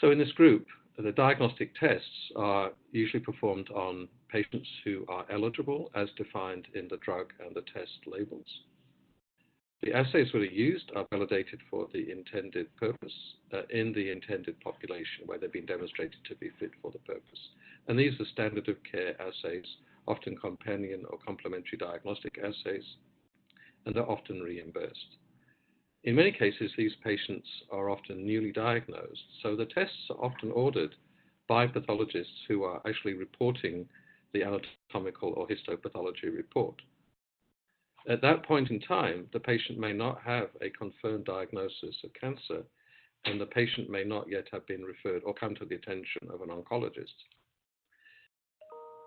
So in this group, the diagnostic tests are usually performed on patients who are eligible as defined in the drug and the test labels. The assays that are used are validated for the intended purpose in the intended population where they've been demonstrated to be fit for the purpose. And these are standard of care assays, often companion or complementary diagnostic assays, and they're often reimbursed. In many cases, these patients are often newly diagnosed, so the tests are often ordered by pathologists who are actually reporting the anatomical or histopathology report. At that point in time, the patient may not have a confirmed diagnosis of cancer, and the patient may not yet have been referred or come to the attention of an oncologist.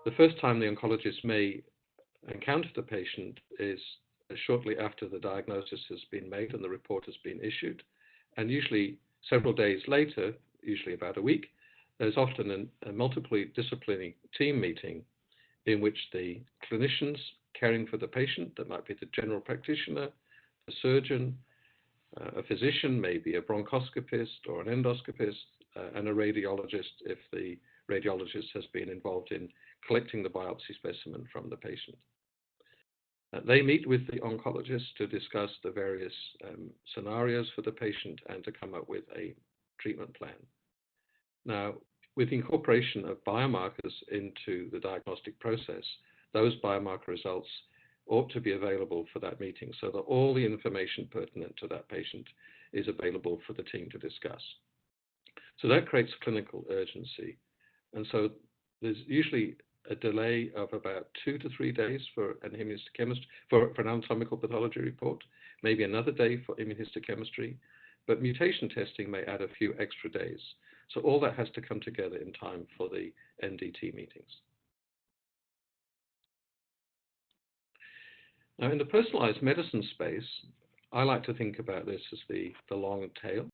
The first time the oncologist may encounter the patient is shortly after the diagnosis has been made and the report has been issued, and usually several days later, usually about a week, there's often a multidisciplinary team meeting in which the clinicians caring for the patient, that might be the general practitioner, a surgeon, a physician, maybe a bronchoscopist or an endoscopist, and a radiologist if the radiologist has been involved in collecting the biopsy specimen from the patient. They meet with the oncologist to discuss the various scenarios for the patient and to come up with a treatment plan. Now, with the incorporation of biomarkers into the diagnostic process, those biomarker results ought to be available for that meeting so that all the information pertinent to that patient is available for the team to discuss. So that creates clinical urgency. And so there's usually a delay of about 2 to 3 days for an immunohistochemistry, for an anatomical pathology report, maybe another day for immunohistochemistry, but mutation testing may add a few extra days. So all that has to come together in time for the NDT meetings. Now, in the personalized medicine space, I like to think about this as the long tail.